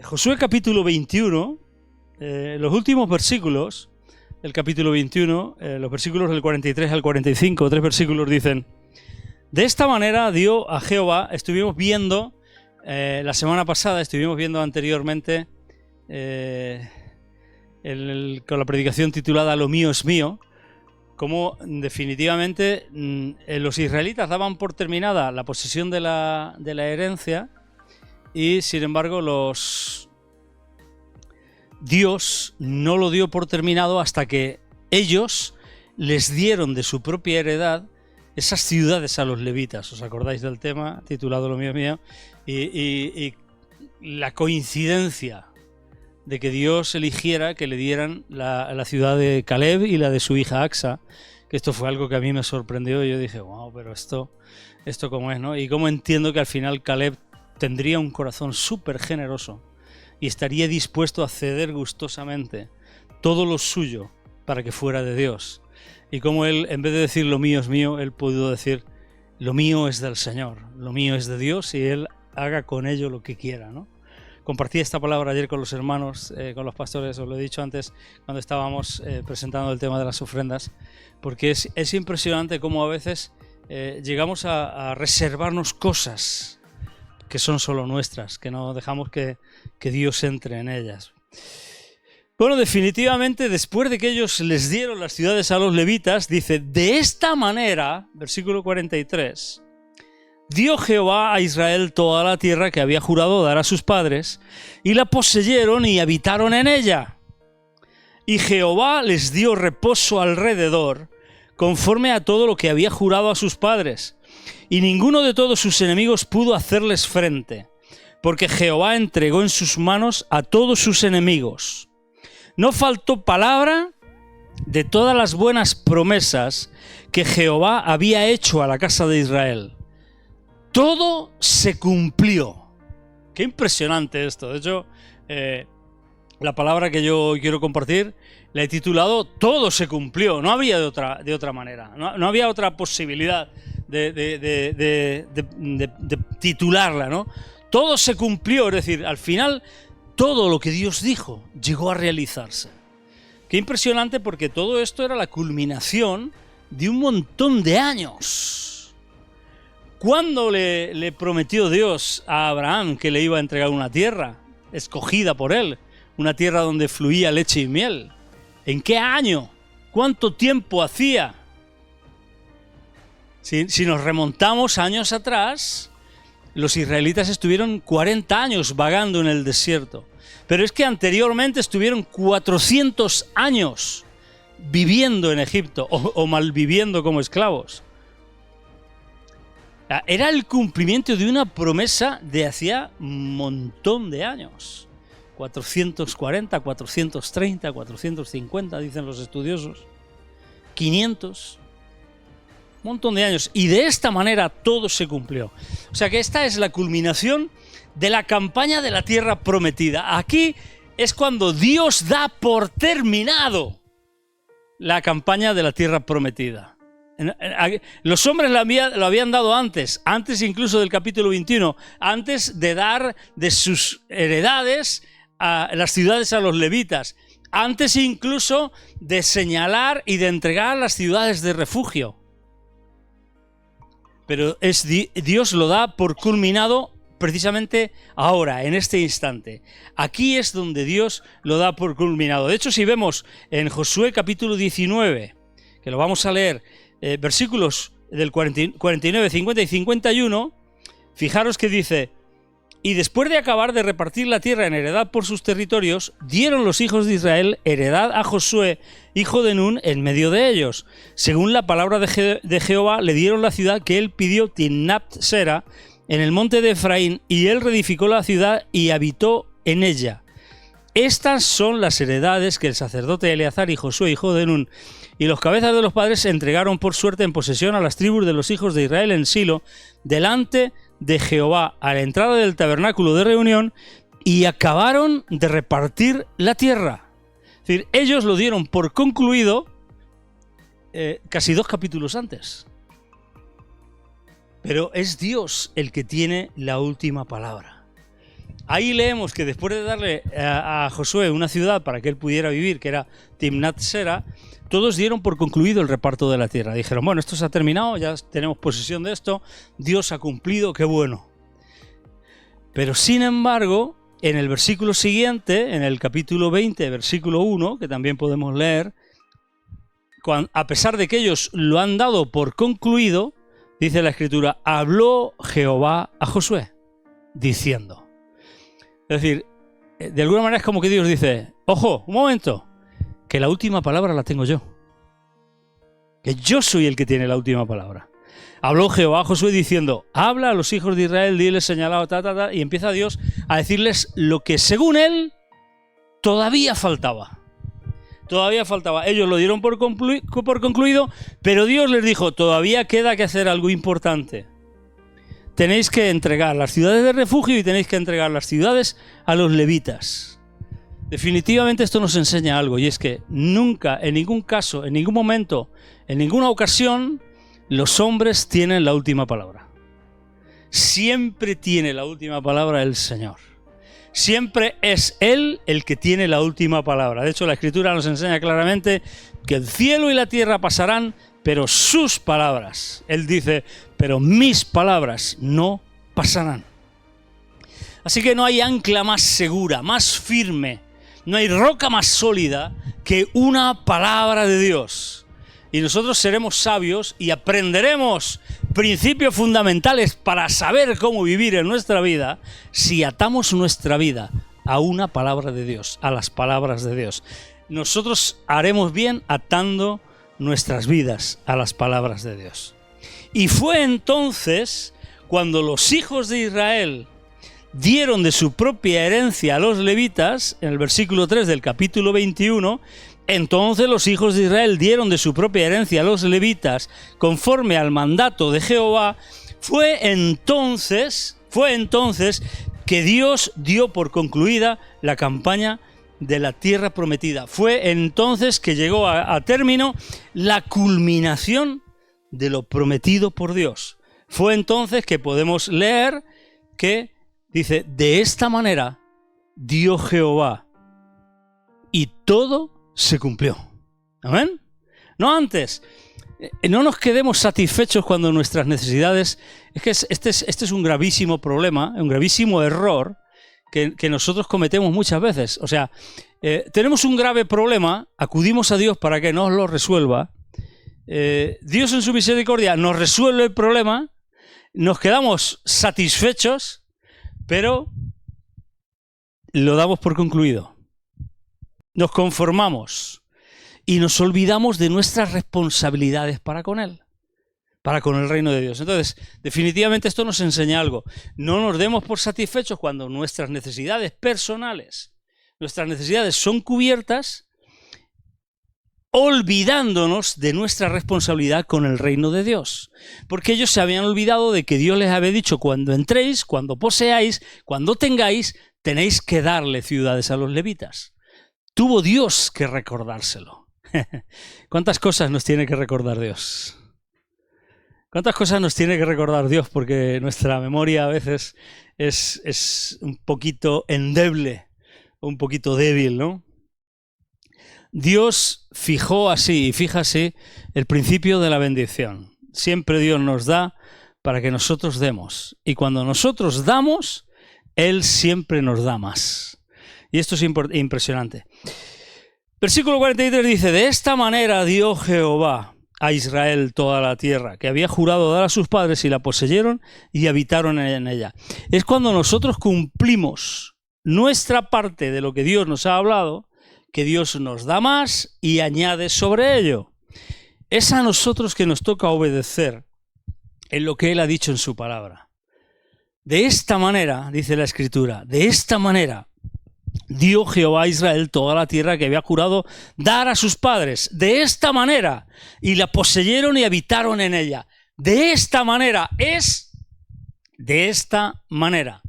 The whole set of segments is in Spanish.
Josué capítulo 21, los últimos versículos del capítulo 21, los versículos del 43 al 45, 3 versículos dicen: de esta manera dio a Jehová. Estuvimos viendo la semana pasada, estuvimos viendo anteriormente con la predicación titulada Lo mío es mío, cómo definitivamente los israelitas daban por terminada la posesión de la herencia. Y sin embargo Dios no lo dio por terminado hasta que ellos les dieron de su propia heredad esas ciudades a los levitas. ¿Os acordáis del tema titulado Lo mío es mío? Y la coincidencia de que Dios eligiera que le dieran la ciudad de Caleb y la de su hija Acsa, que esto fue algo que a mí me sorprendió. Y yo dije, wow, pero esto cómo es, ¿no? Y cómo entiendo que al final Caleb tendría un corazón súper generoso y estaría dispuesto a ceder gustosamente todo lo suyo para que fuera de Dios. Y como él, en vez de decir lo mío es mío, él pudo decir lo mío es del Señor, lo mío es de Dios, y él haga con ello lo que quiera, ¿no? Compartí esta palabra ayer con los hermanos, con los pastores, os lo he dicho antes cuando estábamos presentando el tema de las ofrendas, porque es impresionante cómo a veces llegamos a reservarnos cosas que son solo nuestras, que no dejamos que Dios entre en ellas. Bueno, definitivamente, después de que ellos les dieron las ciudades a los levitas, dice: de esta manera, versículo 43, dio Jehová a Israel toda la tierra que había jurado dar a sus padres, y la poseyeron y habitaron en ella. Y Jehová les dio reposo alrededor, conforme a todo lo que había jurado a sus padres. Y ninguno de todos sus enemigos pudo hacerles frente, porque Jehová entregó en sus manos a todos sus enemigos. No faltó palabra de todas las buenas promesas que Jehová había hecho a la casa de Israel. Todo se cumplió. Qué impresionante esto. De hecho, la palabra que yo quiero compartir la he titulado Todo se cumplió. No había de otra manera. No había otra posibilidad de titularla, ¿no? Todo se cumplió, es decir, al final todo lo que Dios dijo llegó a realizarse. Qué impresionante, porque todo esto era la culminación de un montón de años. ¿Cuándo le prometió Dios a Abraham que le iba a entregar una tierra escogida por él? Una tierra donde fluía leche y miel. ¿En qué año? ¿Cuánto tiempo hacía? Si nos remontamos años atrás, los israelitas estuvieron 40 años vagando en el desierto. Pero es que anteriormente estuvieron 400 años viviendo en Egipto o malviviendo como esclavos. Era el cumplimiento de una promesa de hacía un montón de años. 440, 430, 450, dicen los estudiosos. 500. Un montón de años. Y de esta manera todo se cumplió. O sea que esta es la culminación de la campaña de la tierra prometida. Aquí es cuando Dios da por terminado la campaña de la tierra prometida. Los hombres lo habían dado antes incluso del capítulo 21, antes de dar de sus heredades a las ciudades a los levitas, antes incluso de señalar y de entregar las ciudades de refugio. Pero Dios lo da por culminado precisamente ahora, en este instante. Aquí es donde Dios lo da por culminado. De hecho, si vemos en Josué capítulo 19, que lo vamos a leer, versículos del 49, 50 y 51, fijaros que dice: y después de acabar de repartir la tierra en heredad por sus territorios, dieron los hijos de Israel heredad a Josué, hijo de Nun, en medio de ellos. Según la palabra de Jehová, le dieron la ciudad que él pidió, Timnat-Sera, en el monte de Efraín, y él reedificó la ciudad y habitó en ella. Estas son las heredades que el sacerdote Eleazar y Josué, hijo de Nun, y los cabezas de los padres entregaron por suerte en posesión a las tribus de los hijos de Israel en Silo, delante de Jehová a la entrada del tabernáculo de reunión y acabaron de repartir la tierra. Es decir, ellos lo dieron por concluido casi 2 capítulos antes. Pero es Dios el que tiene la última palabra. Ahí leemos que después de darle a Josué una ciudad para que él pudiera vivir, que era Timnat Sera, todos dieron por concluido el reparto de la tierra. Dijeron, bueno, esto se ha terminado, ya tenemos posesión de esto, Dios ha cumplido, qué bueno. Pero sin embargo, en el versículo siguiente, en el capítulo 20, versículo 1, que también podemos leer, a pesar de que ellos lo han dado por concluido, dice la Escritura, habló Jehová a Josué, diciendo. Es decir, de alguna manera es como que Dios dice, ojo, un momento, que la última palabra la tengo yo. Que yo soy el que tiene la última palabra. Habló Jehová a Josué diciendo, habla a los hijos de Israel, diles señalado, y empieza Dios a decirles lo que según él todavía faltaba. Todavía faltaba. Ellos lo dieron por concluido, pero Dios les dijo, todavía queda que hacer algo importante. Tenéis que entregar las ciudades de refugio y tenéis que entregar las ciudades a los levitas. Definitivamente esto nos enseña algo, y es que nunca, en ningún caso, en ningún momento, en ninguna ocasión, los hombres tienen la última palabra. Siempre tiene la última palabra el Señor. Siempre es Él el que tiene la última palabra. De hecho, la Escritura nos enseña claramente que el cielo y la tierra pasarán, pero sus palabras, Él dice, pero mis palabras no pasarán. Así que no hay ancla más segura, más firme, no hay roca más sólida que una palabra de Dios. Y nosotros seremos sabios y aprenderemos principios fundamentales para saber cómo vivir en nuestra vida si atamos nuestra vida a una palabra de Dios, a las palabras de Dios. Nosotros haremos bien atando nuestras vidas a las palabras de Dios. Y fue entonces cuando los hijos de Israel dieron de su propia herencia a los levitas, en el versículo 3 del capítulo 21, entonces los hijos de Israel dieron de su propia herencia a los levitas conforme al mandato de Jehová. Fue entonces que Dios dio por concluida la campaña de la tierra prometida. Fue entonces que llegó a término la culminación de lo prometido por Dios. Fue entonces que podemos leer que dice, de esta manera dio Jehová y todo se cumplió. ¿Amén? No antes. No nos quedemos satisfechos cuando nuestras necesidades... Es que este es un gravísimo problema, un gravísimo error que nosotros cometemos muchas veces. O sea, tenemos un grave problema, acudimos a Dios para que nos lo resuelva. Dios en su misericordia nos resuelve el problema, nos quedamos satisfechos, pero lo damos por concluido. Nos conformamos y nos olvidamos de nuestras responsabilidades para con Él, para con el reino de Dios. Entonces, definitivamente esto nos enseña algo. No nos demos por satisfechos cuando nuestras necesidades personales, nuestras necesidades son cubiertas, olvidándonos de nuestra responsabilidad con el reino de Dios. Porque ellos se habían olvidado de que Dios les había dicho, cuando entréis, cuando poseáis, cuando tengáis, tenéis que darle ciudades a los levitas. Tuvo Dios que recordárselo. ¿Cuántas cosas nos tiene que recordar Dios? ¿Cuántas cosas nos tiene que recordar Dios? Porque nuestra memoria a veces es un poquito endeble, un poquito débil, ¿no? Dios fijó así y fija así el principio de la bendición. Siempre Dios nos da para que nosotros demos. Y cuando nosotros damos, Él siempre nos da más. Y esto es impresionante. Versículo 43 dice, de esta manera dio Jehová a Israel toda la tierra, que había jurado dar a sus padres, y la poseyeron y habitaron en ella. Es cuando nosotros cumplimos nuestra parte de lo que Dios nos ha hablado, que Dios nos da más y añade sobre ello. Es a nosotros que nos toca obedecer en lo que Él ha dicho en su palabra. De esta manera, dice la Escritura, de esta manera dio Jehová a Israel toda la tierra que había jurado dar a sus padres. De esta manera. Y la poseyeron y habitaron en ella. De esta manera es de esta manera.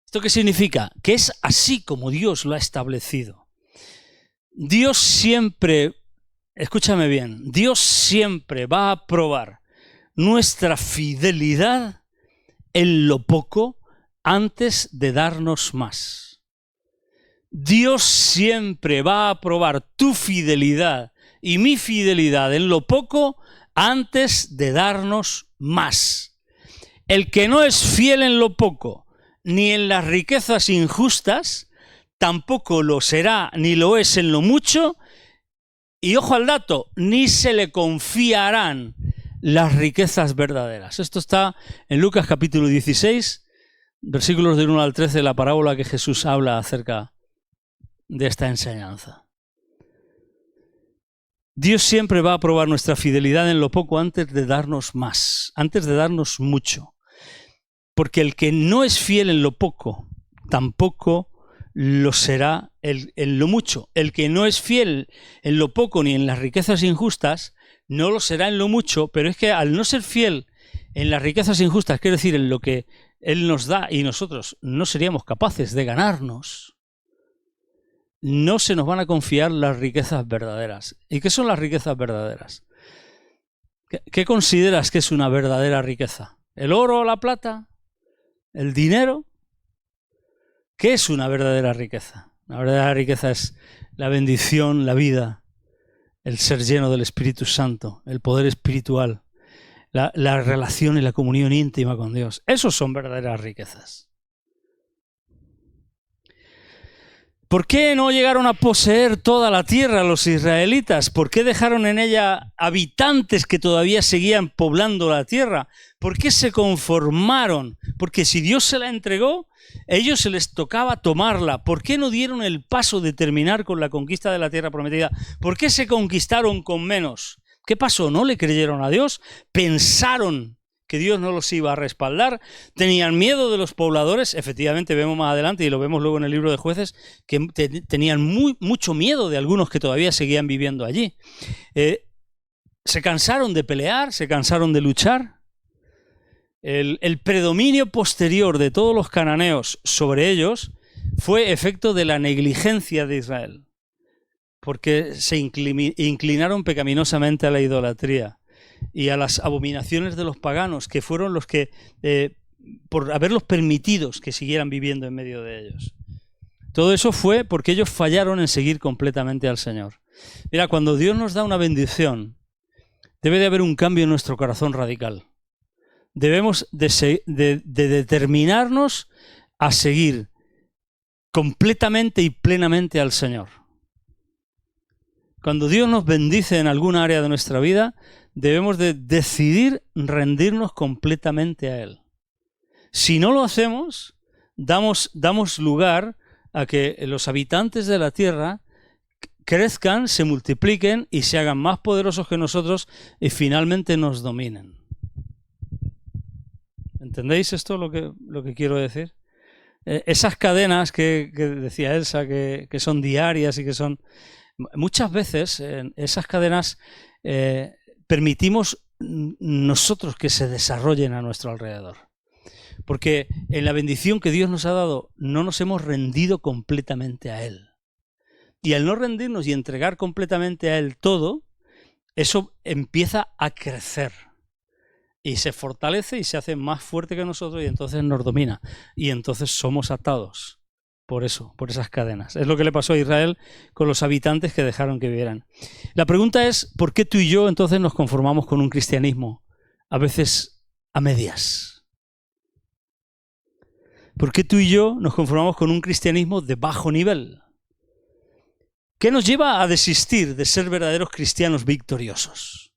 ¿Esto qué significa? Que es así como Dios lo ha establecido. Dios siempre, escúchame bien, Dios siempre va a probar nuestra fidelidad en lo poco antes de darnos más. Dios siempre va a probar tu fidelidad y mi fidelidad en lo poco antes de darnos más. El que no es fiel en lo poco, ni en las riquezas injustas, tampoco lo será ni lo es en lo mucho, y ojo al dato, ni se le confiarán las riquezas verdaderas. Esto está en Lucas capítulo 16, versículos del 1 al 13, la parábola que Jesús habla acerca de esta enseñanza. Dios siempre va a probar nuestra fidelidad en lo poco antes de darnos más, antes de darnos mucho. Porque el que no es fiel en lo poco, tampoco lo será en lo mucho. El que no es fiel en lo poco ni en las riquezas injustas, no lo será en lo mucho, pero es que al no ser fiel en las riquezas injustas, quiere decir en lo que Él nos da y nosotros no seríamos capaces de ganarnos, no se nos van a confiar las riquezas verdaderas. ¿Y qué son las riquezas verdaderas? ¿Qué consideras que es una verdadera riqueza? ¿El oro o la plata? ¿El dinero? ¿Qué es una verdadera riqueza? La verdadera riqueza es la bendición, la vida, el ser lleno del Espíritu Santo, el poder espiritual, la relación y la comunión íntima con Dios. Esos son verdaderas riquezas. ¿Por qué no llegaron a poseer toda la tierra los israelitas? ¿Por qué dejaron en ella habitantes que todavía seguían poblando la tierra? ¿Por qué se conformaron? Porque si Dios se la entregó, a ellos se les tocaba tomarla. ¿Por qué no dieron el paso de terminar con la conquista de la tierra prometida? ¿Por qué se conquistaron con menos? ¿Qué pasó? ¿No le creyeron a Dios? ¿Pensaron que Dios no los iba a respaldar? ¿Tenían miedo de los pobladores? Efectivamente, vemos más adelante, y lo vemos luego en el libro de Jueces, que tenían mucho miedo de algunos que todavía seguían viviendo allí. ¿Se cansaron de pelear? ¿Se cansaron de luchar? El predominio posterior de todos los cananeos sobre ellos fue efecto de la negligencia de Israel, porque se inclinaron pecaminosamente a la idolatría y a las abominaciones de los paganos, que fueron los que, por haberlos permitidos que siguieran viviendo en medio de ellos. Todo eso fue porque ellos fallaron en seguir completamente al Señor. Mira, cuando Dios nos da una bendición, debe de haber un cambio en nuestro corazón radical. Debemos de determinarnos a seguir completamente y plenamente al Señor. Cuando Dios nos bendice en alguna área de nuestra vida, debemos de decidir rendirnos completamente a Él. Si no lo hacemos, damos lugar a que los habitantes de la tierra crezcan, se multipliquen y se hagan más poderosos que nosotros y finalmente nos dominen. ¿Entendéis esto lo que quiero decir? Esas cadenas que decía Elsa, que son diarias y que son... Muchas veces en esas cadenas permitimos nosotros que se desarrollen a nuestro alrededor. Porque en la bendición que Dios nos ha dado no nos hemos rendido completamente a Él. Y al no rendirnos y entregar completamente a Él todo, eso empieza a crecer. Y se fortalece y se hace más fuerte que nosotros y entonces nos domina. Y entonces somos atados por eso, por esas cadenas. Es lo que le pasó a Israel con los habitantes que dejaron que vivieran. La pregunta es, ¿por qué tú y yo entonces nos conformamos con un cristianismo a veces a medias? ¿Por qué tú y yo nos conformamos con un cristianismo de bajo nivel? ¿Qué nos lleva a desistir de ser verdaderos cristianos victoriosos?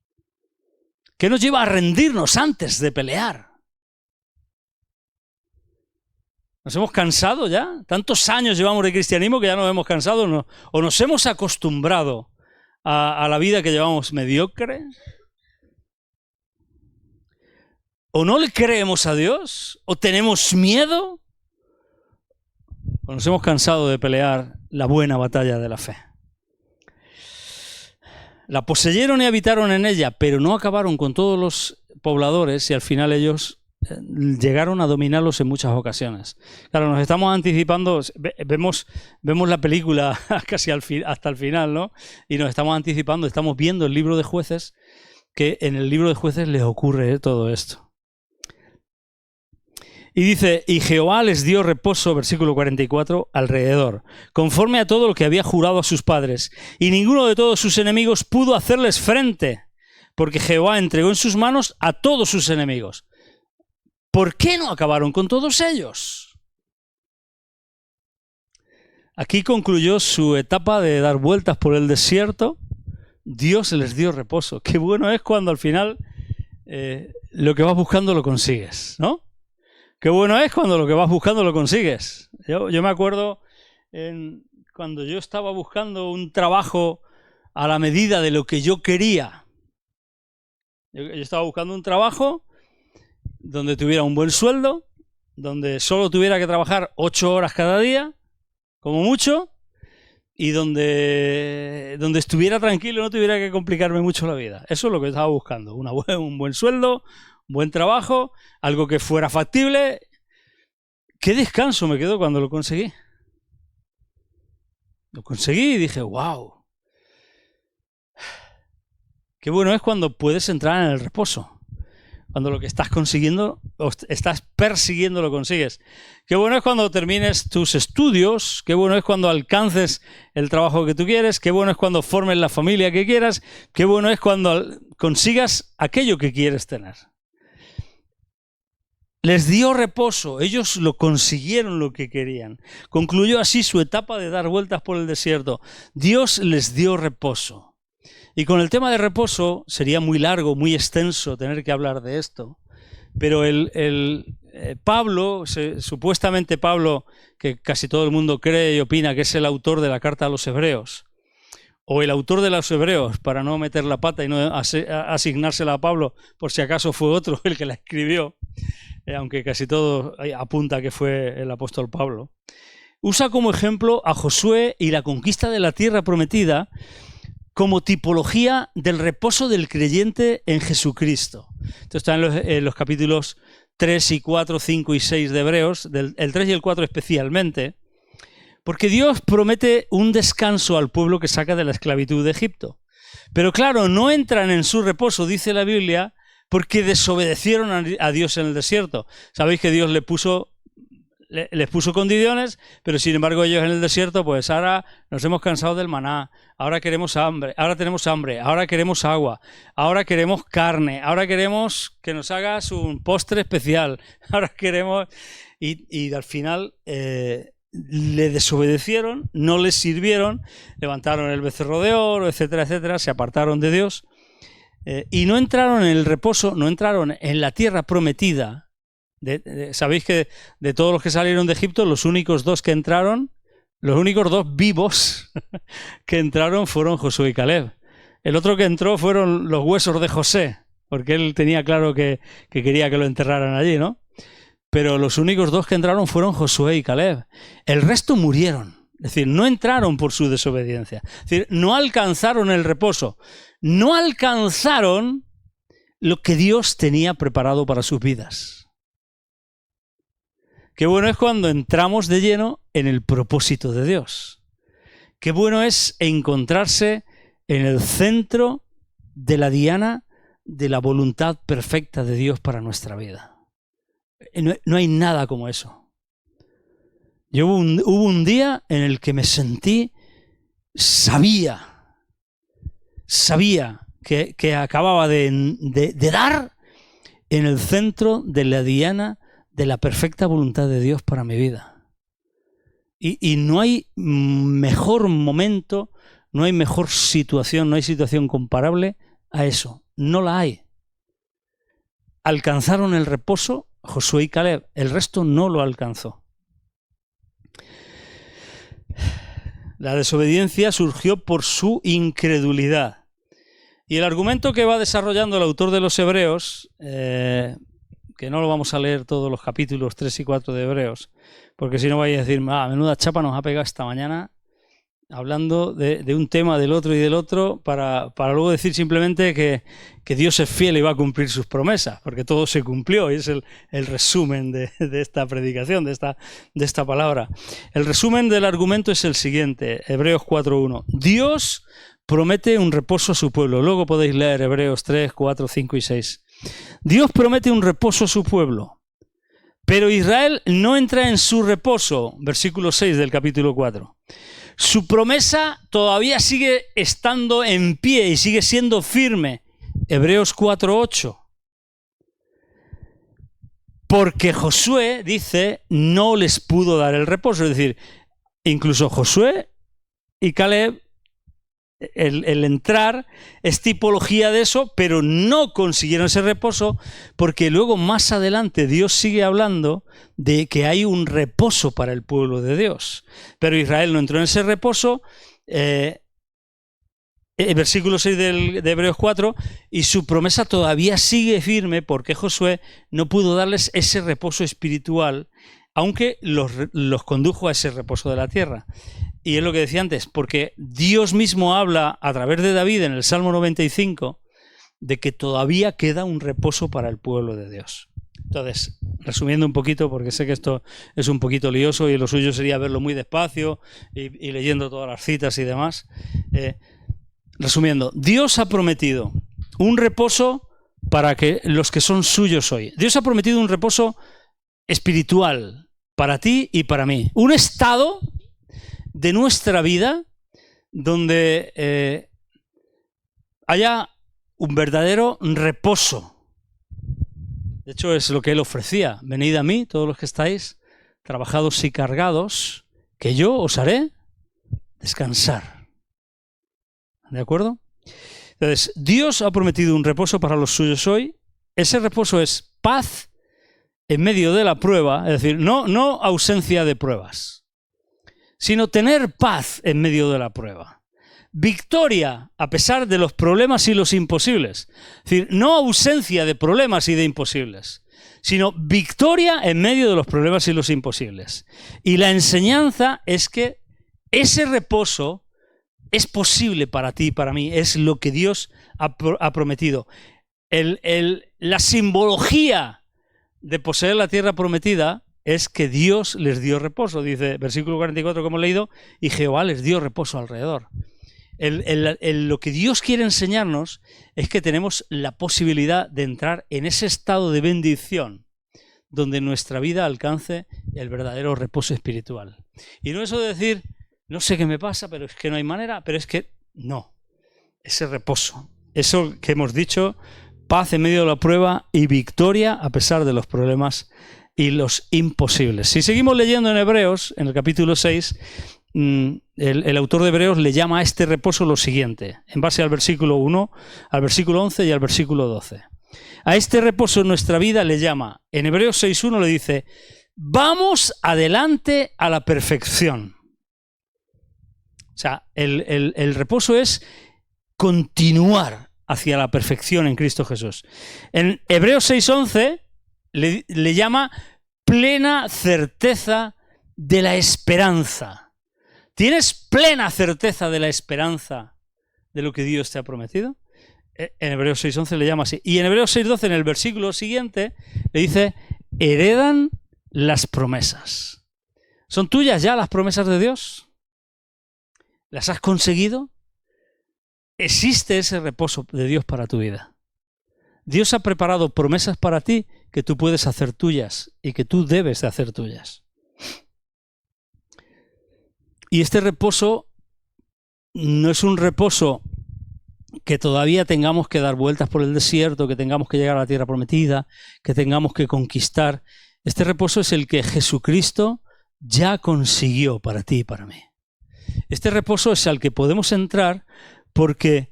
¿Qué nos lleva a rendirnos antes de pelear? ¿Nos hemos cansado ya? ¿Tantos años llevamos de cristianismo que ya nos hemos cansado? ¿No? ¿O nos hemos acostumbrado a la vida que llevamos mediocre? ¿O no le creemos a Dios? ¿O tenemos miedo? ¿O nos hemos cansado de pelear la buena batalla de la fe? La poseyeron y habitaron en ella, pero no acabaron con todos los pobladores y al final ellos llegaron a dominarlos en muchas ocasiones. Claro, nos estamos anticipando, vemos la película casi hasta el final, ¿no? Y nos estamos anticipando, estamos viendo el libro de Jueces, que en el libro de Jueces les ocurre todo esto. Y dice, y Jehová les dio reposo, versículo 44, alrededor, conforme a todo lo que había jurado a sus padres, y ninguno de todos sus enemigos pudo hacerles frente, porque Jehová entregó en sus manos a todos sus enemigos. ¿Por qué no acabaron con todos ellos? Aquí concluyó su etapa de dar vueltas por el desierto. Dios les dio reposo. Qué bueno es cuando al final lo que vas buscando lo consigues, ¿no? Qué bueno es cuando lo que vas buscando lo consigues. Yo me acuerdo cuando yo estaba buscando un trabajo a la medida de lo que yo quería. Yo estaba buscando un trabajo donde tuviera un buen sueldo, donde solo tuviera que trabajar 8 horas cada día, como mucho, y donde estuviera tranquilo y no tuviera que complicarme mucho la vida. Eso es lo que estaba buscando, un buen sueldo, un buen trabajo, algo que fuera factible. Qué descanso me quedó cuando lo conseguí. Lo conseguí y dije, wow. Qué bueno es cuando puedes entrar en el reposo. Cuando lo que estás consiguiendo o estás persiguiendo lo consigues. Qué bueno es cuando termines tus estudios, qué bueno es cuando alcances el trabajo que tú quieres, qué bueno es cuando formes la familia que quieras, qué bueno es cuando consigas aquello que quieres tener. Les dio reposo, ellos lo consiguieron lo que querían. Concluyó así su etapa de dar vueltas por el desierto. Dios les dio reposo. Y con el tema de reposo sería muy largo, muy extenso tener que hablar de esto. Pero Pablo, supuestamente Pablo, que casi todo el mundo cree y opina que es el autor de la carta a los hebreos, o el autor de los hebreos, para no meter la pata y no asignársela a Pablo, por si acaso fue otro el que la escribió, aunque casi todo apunta que fue el apóstol Pablo, usa como ejemplo a Josué y la conquista de la tierra prometida como tipología del reposo del creyente en Jesucristo. Esto está en los capítulos 3 y 4, 5 y 6 de Hebreos, el 3 y el 4 especialmente, porque Dios promete un descanso al pueblo que saca de la esclavitud de Egipto. Pero claro, no entran en su reposo, dice la Biblia, porque desobedecieron a Dios en el desierto. Sabéis que Dios les puso condiciones, pero sin embargo ellos en el desierto, pues ahora nos hemos cansado del maná, ahora queremos hambre, ahora tenemos hambre, ahora queremos agua, ahora queremos carne, ahora queremos que nos hagas un postre especial, ahora queremos... Y al final le desobedecieron, no les sirvieron, levantaron el becerro de oro, etcétera, etcétera, se apartaron de Dios y no entraron en el reposo, no entraron en la tierra prometida. Sabéis que de todos los que salieron de Egipto, los únicos dos vivos que entraron fueron Josué y Caleb. El otro que entró fueron los huesos de José, porque él tenía claro que quería que lo enterraran allí, ¿no? Pero los únicos dos que entraron fueron Josué y Caleb. El resto murieron, es decir, no entraron por su desobediencia. Es decir, no alcanzaron el reposo, no alcanzaron lo que Dios tenía preparado para sus vidas. Qué bueno es cuando entramos de lleno en el propósito de Dios. Qué bueno es encontrarse en el centro de la diana de la voluntad perfecta de Dios para nuestra vida. No hay nada como eso. Hubo un día en el que me sentí, sabía que acababa de dar en el centro de la diana de la perfecta voluntad de Dios para mi vida. Y no hay mejor momento, no hay mejor situación, no hay situación comparable a eso. No la hay. Alcanzaron el reposo Josué y Caleb, el resto no lo alcanzó. La desobediencia surgió por su incredulidad. Y el argumento que va desarrollando el autor de los Hebreos, que no lo vamos a leer todos los capítulos 3 y 4 de Hebreos, porque si no vais a decir, menuda chapa nos ha pegado esta mañana, hablando de un tema del otro y del otro, para luego decir simplemente que Dios es fiel y va a cumplir sus promesas, porque todo se cumplió, y es el resumen de esta predicación, de esta palabra. El resumen del argumento es el siguiente, Hebreos 4.1. Dios promete un reposo a su pueblo. Luego podéis leer Hebreos 3, 4, 5 y 6. Dios promete un reposo a su pueblo, pero Israel no entra en su reposo, versículo 6 del capítulo 4. Su promesa todavía sigue estando en pie y sigue siendo firme. Hebreos 4:8. Porque Josué, dice, no les pudo dar el reposo. Es decir, incluso Josué y Caleb, el entrar es tipología de eso, pero no consiguieron ese reposo, porque luego más adelante Dios sigue hablando de que hay un reposo para el pueblo de Dios. Pero Israel no entró en ese reposo, versículo 6 de Hebreos 4, y su promesa todavía sigue firme porque Josué no pudo darles ese reposo espiritual, aunque los condujo a ese reposo de la tierra. Y es lo que decía antes, porque Dios mismo habla a través de David en el Salmo 95 de que todavía queda un reposo para el pueblo de Dios. Entonces, resumiendo un poquito, porque sé que esto es un poquito lioso y lo suyo sería verlo muy despacio y leyendo todas las citas y demás. Resumiendo, Dios ha prometido un reposo para que los que son suyos hoy. Dios ha prometido un reposo espiritual para ti y para mí. Un estado de nuestra vida donde haya un verdadero reposo. De hecho, es lo que Él ofrecía. Venid a mí, todos los que estáis trabajados y cargados, que yo os haré descansar. ¿De acuerdo? Entonces, Dios ha prometido un reposo para los suyos hoy. Ese reposo es paz en medio de la prueba, es decir, no ausencia de pruebas, sino tener paz en medio de la prueba. Victoria a pesar de los problemas y los imposibles. Es decir, no ausencia de problemas y de imposibles, sino victoria en medio de los problemas y los imposibles. Y la enseñanza es que ese reposo es posible para ti y para mí, es lo que Dios ha prometido. La simbología de poseer la tierra prometida es que Dios les dio reposo, dice versículo 44 que hemos leído, y Jehová les dio reposo alrededor. Lo que Dios quiere enseñarnos es que tenemos la posibilidad de entrar en ese estado de bendición donde nuestra vida alcance el verdadero reposo espiritual. Y no eso de decir, no sé qué me pasa, pero es que no hay manera, pero es que no, ese reposo, eso que hemos dicho, paz en medio de la prueba y victoria a pesar de los problemas y los imposibles. Si seguimos leyendo en Hebreos, en el capítulo 6, el autor de Hebreos le llama a este reposo lo siguiente, en base al versículo 1, al versículo 11 y al versículo 12. A este reposo en nuestra vida le llama, en Hebreos 6.1 le dice, vamos adelante a la perfección. O sea, el reposo es continuar hacia la perfección en Cristo Jesús. En Hebreos 6.11 le llama plena certeza de la esperanza. ¿Tienes plena certeza de la esperanza de lo que Dios te ha prometido? En Hebreos 6.11 le llama así. Y en Hebreos 6.12, en el versículo siguiente, le dice, heredan las promesas. ¿Son tuyas ya las promesas de Dios? ¿Las has conseguido? Existe ese reposo de Dios para tu vida. Dios ha preparado promesas para ti que tú puedes hacer tuyas y que tú debes de hacer tuyas. Y este reposo no es un reposo que todavía tengamos que dar vueltas por el desierto, que tengamos que llegar a la tierra prometida, que tengamos que conquistar. Este reposo es el que Jesucristo ya consiguió para ti y para mí. Este reposo es al que podemos entrar porque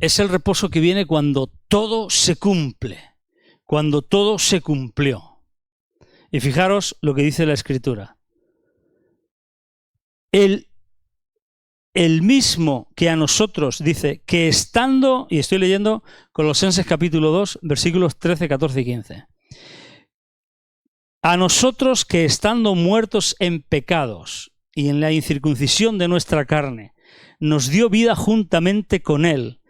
es el reposo que viene cuando todo se cumple, cuando todo se cumplió. Y fijaros lo que dice la Escritura. El mismo que a nosotros dice que estando, y estoy leyendo Colosenses capítulo 2, versículos 13, 14 y 15. A nosotros que estando muertos en pecados y en la incircuncisión de nuestra carne, nos dio vida juntamente con Él,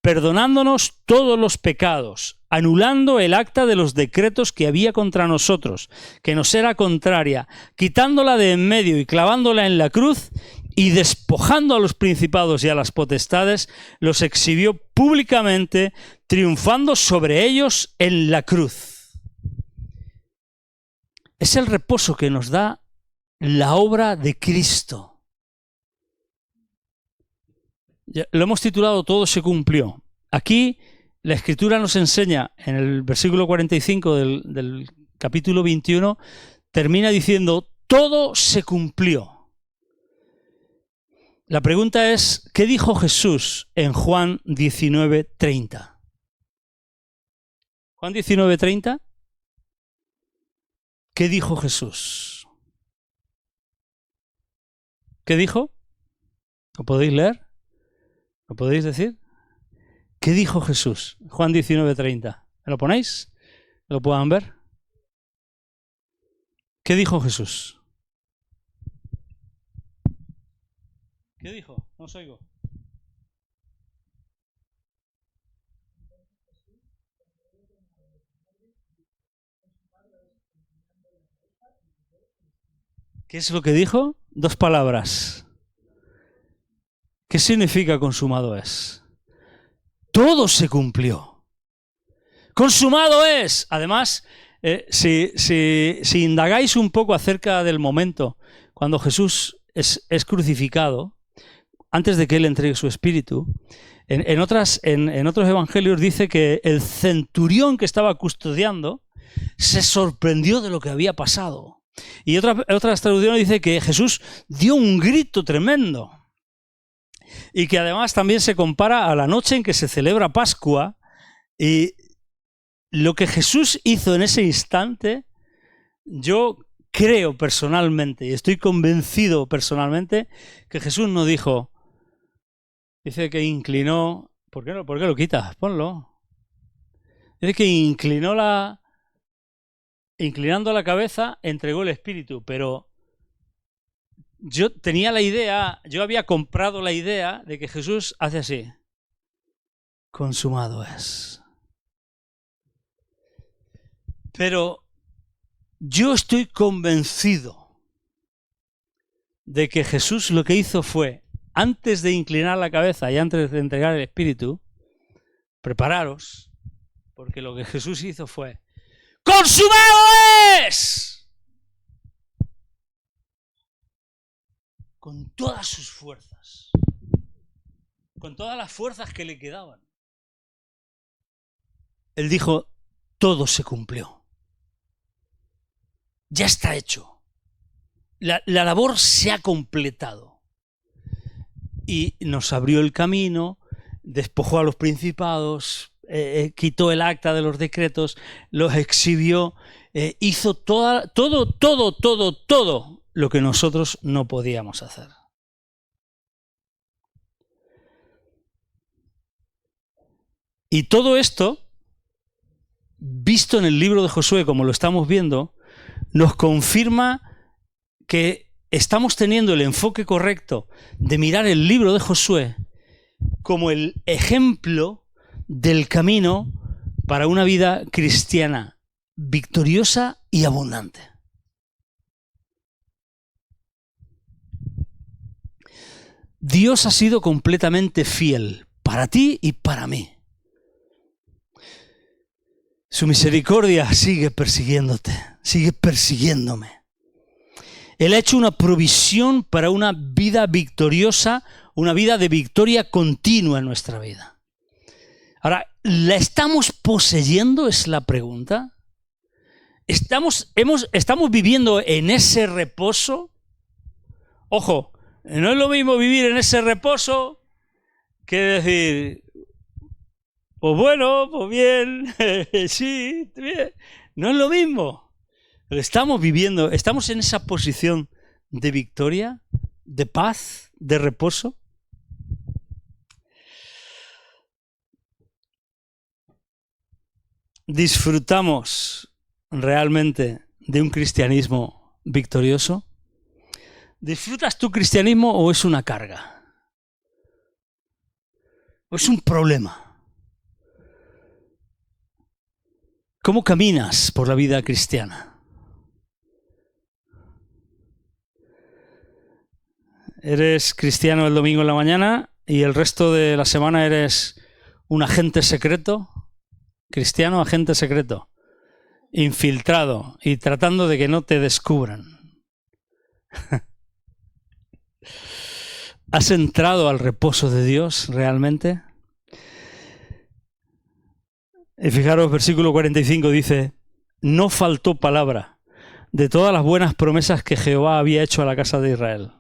perdonándonos todos los pecados, anulando el acta de los decretos que había contra nosotros, que nos era contraria, quitándola de en medio y clavándola en la cruz, y despojando a los principados y a las potestades, los exhibió públicamente, triunfando sobre ellos en la cruz. Es el reposo que nos da la obra de Cristo. Lo hemos titulado Todo se cumplió. Aquí la Escritura nos enseña, en el versículo 45 del capítulo 21, termina diciendo, todo se cumplió. La pregunta es, ¿qué dijo Jesús en Juan 19:30? Juan 19:30, ¿qué dijo Jesús? ¿Qué dijo? ¿Lo podéis leer? ¿Lo podéis decir? ¿Qué dijo Jesús? Juan 19:30. ¿Me lo ponéis? ¿Lo puedan ver? ¿Qué dijo Jesús? ¿Qué dijo? No os oigo. ¿Qué es lo que dijo? Dos palabras. ¿Qué significa consumado es? Todo se cumplió. Consumado es. Además, si indagáis un poco acerca del momento cuando Jesús es crucificado, antes de que Él entregue su espíritu, en otros evangelios dice que el centurión que estaba custodiando se sorprendió de lo que había pasado. Y otras traducciones dice que Jesús dio un grito tremendo. Y que además también se compara a la noche en que se celebra Pascua. Y lo que Jesús hizo en ese instante, yo creo personalmente, y estoy convencido personalmente, que Jesús no dijo, dice que inclinó, ¿por qué lo quitas? Ponlo. Dice que inclinando la cabeza, entregó el espíritu, pero yo había comprado la idea de que Jesús hace así. Consumado es. Pero yo estoy convencido de que Jesús lo que hizo fue, antes de inclinar la cabeza y antes de entregar el espíritu, prepararos, porque lo que Jesús hizo fue, ¡consumado es! Con todas sus fuerzas, con todas las fuerzas que le quedaban. Él dijo, todo se cumplió. Ya está hecho. La labor se ha completado. Y nos abrió el camino, despojó a los principados, quitó el acta de los decretos, los exhibió, hizo todo lo que nosotros no podíamos hacer. Y todo esto, visto en el libro de Josué, como lo estamos viendo, nos confirma que estamos teniendo el enfoque correcto de mirar el libro de Josué como el ejemplo del camino para una vida cristiana victoriosa y abundante. Dios ha sido completamente fiel para ti y para mí. Su misericordia sigue persiguiéndote, sigue persiguiéndome. Él ha hecho una provisión para una vida victoriosa, una vida de victoria continua en nuestra vida. Ahora, ¿la estamos poseyendo? Es la pregunta. ¿Estamos viviendo en ese reposo? Ojo, no es lo mismo vivir en ese reposo que decir, pues bueno, pues bien, sí, bien. No es lo mismo. Pero estamos viviendo, estamos en esa posición de victoria, de paz, de reposo. ¿Disfrutamos realmente de un cristianismo victorioso? ¿Disfrutas tu cristianismo o es una carga? ¿O es un problema? ¿Cómo caminas por la vida cristiana? ¿Eres cristiano el domingo en la mañana y el resto de la semana eres un agente secreto? Cristiano, agente secreto, infiltrado y tratando de que no te descubran. ¿Has entrado al reposo de Dios realmente? Y fijaros, versículo 45 dice: no faltó palabra de todas las buenas promesas que Jehová había hecho a la casa de Israel.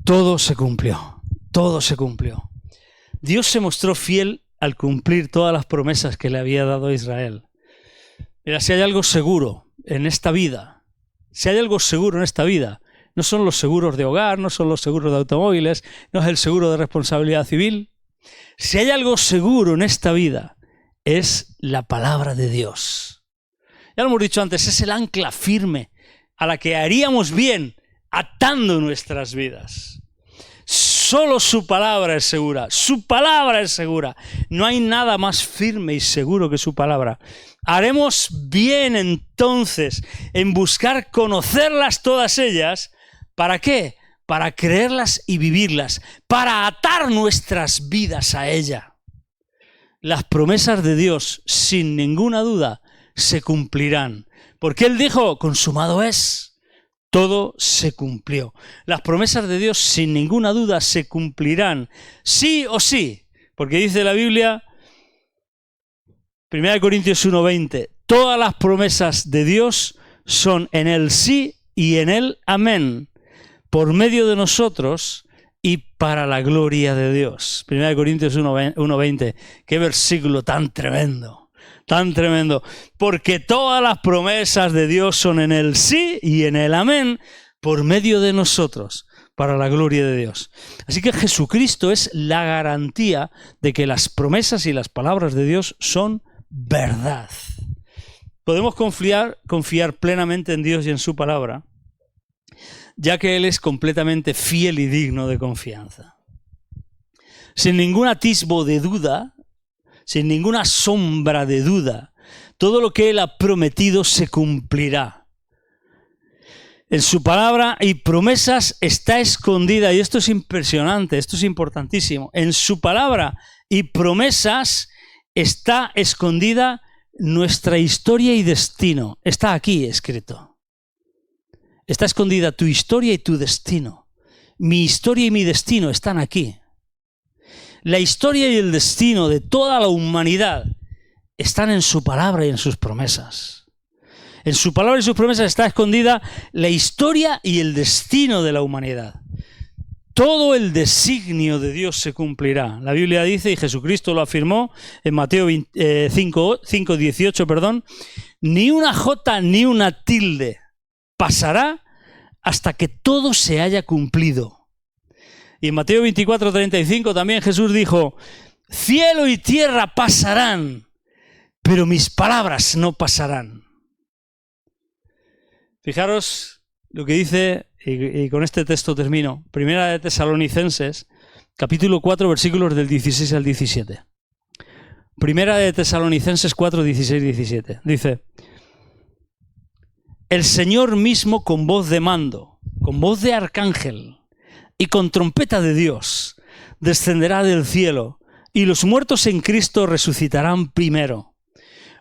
Todo se cumplió, todo se cumplió. Dios se mostró fiel al cumplir todas las promesas que le había dado a Israel. Mira, si hay algo seguro en esta vida, no son los seguros de hogar, no son los seguros de automóviles, no es el seguro de responsabilidad civil. Si hay algo seguro en esta vida, es la palabra de Dios. Ya lo hemos dicho antes, es el ancla firme a la que haríamos bien atando nuestras vidas. Solo su palabra es segura, su palabra es segura. No hay nada más firme y seguro que su palabra. Haremos bien entonces en buscar conocerlas todas ellas. ¿Para qué? Para creerlas y vivirlas, para atar nuestras vidas a ella. Las promesas de Dios, sin ninguna duda, se cumplirán. Porque Él dijo, consumado es. Todo se cumplió. Las promesas de Dios, sin ninguna duda, se cumplirán. Sí o sí. Porque dice la Biblia, 1 Corintios 1:20, todas las promesas de Dios son en el sí y en el amén, por medio de nosotros y para la gloria de Dios. 1 Corintios 1:20, qué versículo tan tremendo, tan tremendo. Porque todas las promesas de Dios son en el sí y en el amén, por medio de nosotros, para la gloria de Dios. Así que Jesucristo es la garantía de que las promesas y las palabras de Dios son verdad. Podemos confiar plenamente en Dios y en su palabra, ya que Él es completamente fiel y digno de confianza. Sin ningún atisbo de duda, sin ninguna sombra de duda, todo lo que Él ha prometido se cumplirá. En su palabra y promesas está escondida, y esto es impresionante, esto es importantísimo, en su palabra y promesas está escondida nuestra historia y destino. Está aquí escrito. Está escondida tu historia y tu destino. Mi historia y mi destino están aquí. La historia y el destino de toda la humanidad están en su palabra y en sus promesas. En su palabra y sus promesas está escondida la historia y el destino de la humanidad. Todo el designio de Dios se cumplirá. La Biblia dice, y Jesucristo lo afirmó en Mateo 5:18, ni una jota ni una tilde pasará hasta que todo se haya cumplido. Y en Mateo 24:35 también Jesús dijo, cielo y tierra pasarán, pero mis palabras no pasarán. Fijaros lo que dice, y con este texto termino, Primera de Tesalonicenses, capítulo 4, versículos del 16 al 17. Primera de Tesalonicenses 4, 16 y 17. Dice, el Señor mismo con voz de mando, con voz de arcángel y con trompeta de Dios, descenderá del cielo y los muertos en Cristo resucitarán primero.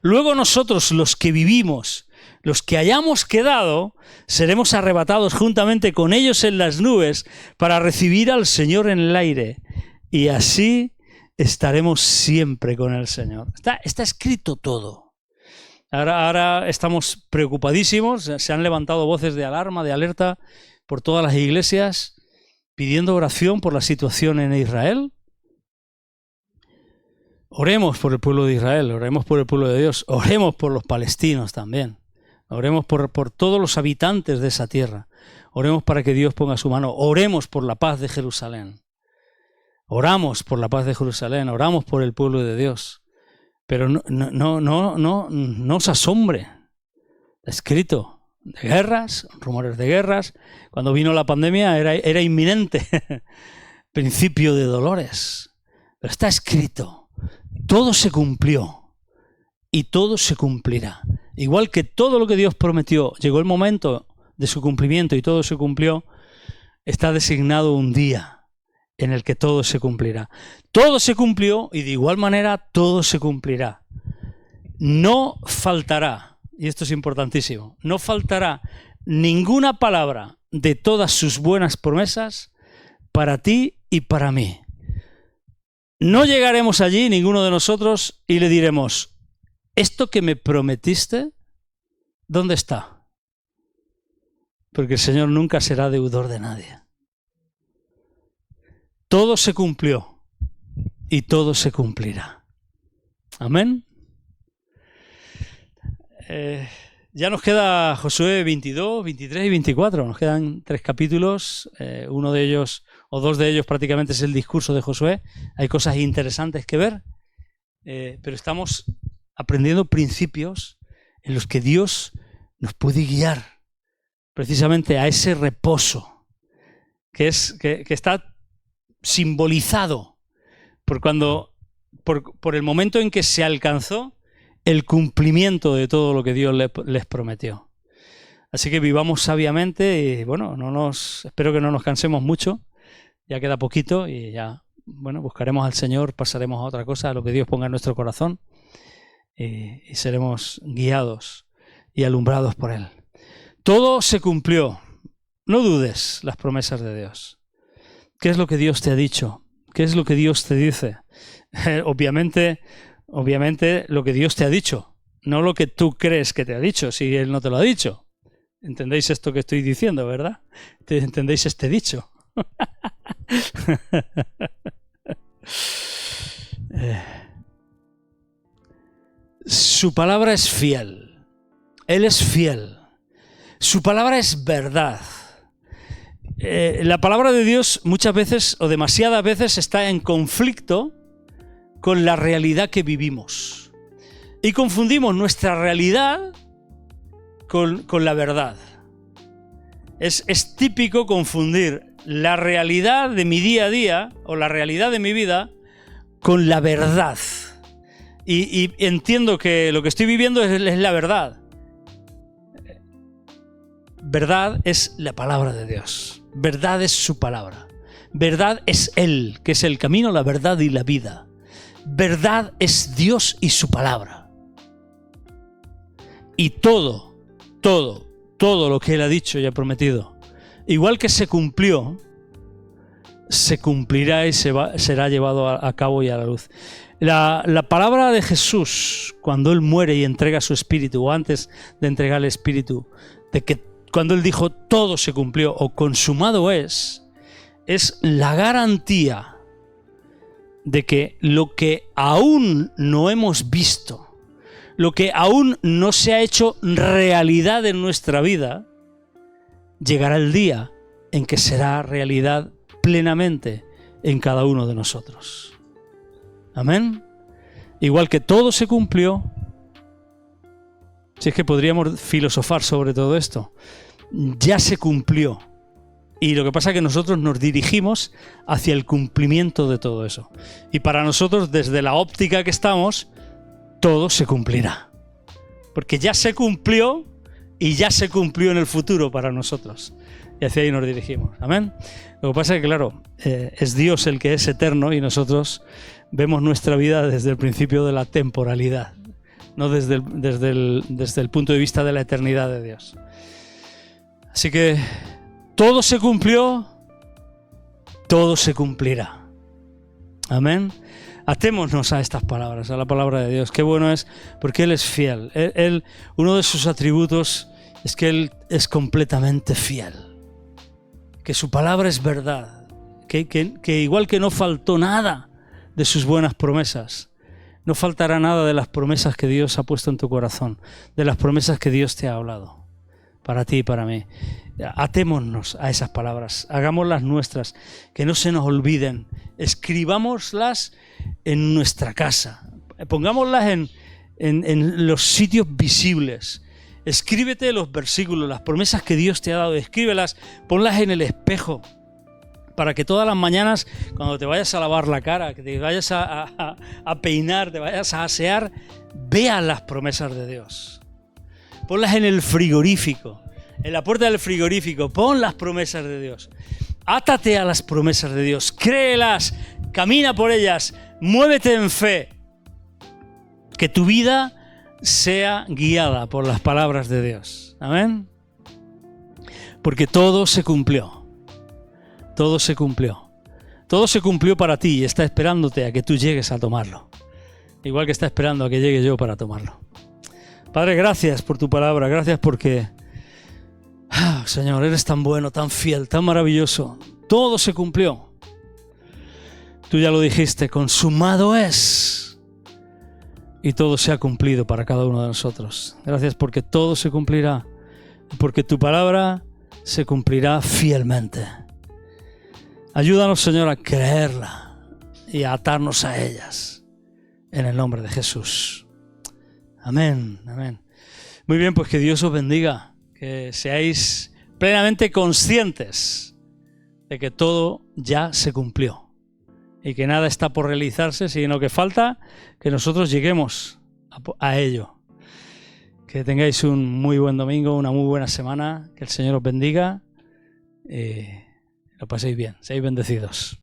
Luego nosotros, los que vivimos, los que hayamos quedado, seremos arrebatados juntamente con ellos en las nubes para recibir al Señor en el aire. Y así estaremos siempre con el Señor. Está escrito todo. Ahora estamos preocupadísimos, se han levantado voces de alarma, de alerta por todas las iglesias, pidiendo oración por la situación en Israel. Oremos por el pueblo de Israel, oremos por el pueblo de Dios, oremos por los palestinos también, oremos por todos los habitantes de esa tierra, oremos para que Dios ponga su mano, oremos por la paz de Jerusalén, oramos por la paz de Jerusalén, oramos por el pueblo de Dios. Pero no os asombre. Está escrito. de guerras, rumores de guerras. Cuando vino la pandemia era inminente. Principio de dolores. Pero está escrito, todo se cumplió y todo se cumplirá. Igual que todo lo que Dios prometió, llegó el momento de su cumplimiento y todo se cumplió, está designado un día en el que todo se cumplirá. Todo se cumplió y de igual manera todo se cumplirá. No faltará, y esto es importantísimo, no faltará ninguna palabra de todas sus buenas promesas para ti y para mí. No llegaremos allí, ninguno de nosotros, y le diremos, ¿esto que me prometiste, dónde está? Porque el Señor nunca será deudor de nadie. Todo se cumplió y todo se cumplirá. Amén. Ya nos queda Josué 22, 23 y 24. Nos quedan 3 capítulos. Uno de ellos, o 2 de ellos prácticamente, es el discurso de Josué. Hay cosas interesantes que ver, pero estamos aprendiendo principios en los que Dios nos puede guiar precisamente a ese reposo que está simbolizado por el momento en que se alcanzó el cumplimiento de todo lo que Dios les prometió. Así que vivamos sabiamente y bueno, espero que no nos cansemos mucho. Ya queda poquito y ya, bueno, buscaremos al Señor, pasaremos a otra cosa, a lo que Dios ponga en nuestro corazón y seremos guiados y alumbrados por Él. Todo se cumplió. No dudes las promesas de Dios. ¿Qué es lo que Dios te ha dicho? ¿Qué es lo que Dios te dice? Obviamente lo que Dios te ha dicho, no lo que tú crees que te ha dicho, si Él no te lo ha dicho. ¿Entendéis esto que estoy diciendo, verdad? ¿Entendéis este dicho? Su palabra es fiel. Él es fiel. Su palabra es verdad. La palabra de Dios muchas veces o demasiadas veces está en conflicto con la realidad que vivimos. Y confundimos nuestra realidad con la verdad. Es típico confundir la realidad de mi día a día o la realidad de mi vida con la verdad. Y entiendo que lo que estoy viviendo es la verdad. Verdad es la palabra de Dios. Verdad es su palabra. Verdad es Él, que es el camino, la verdad y la vida. Verdad es Dios y su palabra. Y todo lo que Él ha dicho y ha prometido, igual que se cumplió, se cumplirá y será llevado a cabo y a la luz. La palabra de Jesús, cuando Él muere y entrega su espíritu, o antes de entregar el espíritu, de que cuando Él dijo todo se cumplió o consumado es la garantía de que lo que aún no hemos visto, lo que aún no se ha hecho realidad en nuestra vida, llegará el día en que será realidad plenamente en cada uno de nosotros. Amén. Igual que todo se cumplió, si es que podríamos filosofar sobre todo esto, ya se cumplió. Y lo que pasa es que nosotros nos dirigimos hacia el cumplimiento de todo eso. Y para nosotros, desde la óptica que estamos, todo se cumplirá. Porque ya se cumplió y ya se cumplió en el futuro para nosotros. Y hacia ahí nos dirigimos. Amén. Lo que pasa es que, claro, es Dios el que es eterno y nosotros vemos nuestra vida desde el principio de la temporalidad, no desde el punto de vista de la eternidad de Dios. Así que todo se cumplió, todo se cumplirá. Amén. Atémonos a estas palabras, a la palabra de Dios. Qué bueno es, porque Él es fiel. Uno de sus atributos es que Él es completamente fiel. Que su palabra es verdad. Que igual que no faltó nada de sus buenas promesas, no faltará nada de las promesas que Dios ha puesto en tu corazón, de las promesas que Dios te ha hablado, para ti y para mí. Atémonos a esas palabras, hagámoslas nuestras, que no se nos olviden, escribámoslas en nuestra casa, pongámoslas en los sitios visibles, Escríbete los versículos, las promesas que Dios te ha dado, escríbelas, ponlas en el espejo, para que todas las mañanas, cuando te vayas a lavar la cara, que te vayas a peinar, te vayas a asear, veas las promesas de Dios. Ponlas en el frigorífico, en la puerta del frigorífico, pon las promesas de Dios. Átate a las promesas de Dios, créelas, camina por ellas, muévete en fe. Que tu vida sea guiada por las palabras de Dios. Amén. Porque todo se cumplió. Todo se cumplió. Todo se cumplió para ti y está esperándote a que tú llegues a tomarlo. Igual que está esperando a que llegue yo para tomarlo. Padre, gracias por tu palabra. Gracias porque, Señor, eres tan bueno, tan fiel, tan maravilloso. Todo se cumplió. Tú ya lo dijiste, consumado es. Y todo se ha cumplido para cada uno de nosotros. Gracias porque todo se cumplirá. Porque tu palabra se cumplirá fielmente. Ayúdanos, Señor, a creerla y a atarnos a ellas. En el nombre de Jesús. Amén, amén. Muy bien, pues que Dios os bendiga. Que seáis plenamente conscientes de que todo ya se cumplió. Y que nada está por realizarse, sino que falta que nosotros lleguemos a ello. Que tengáis un muy buen domingo, una muy buena semana. Que el Señor os bendiga. Lo paséis bien, seáis bendecidos.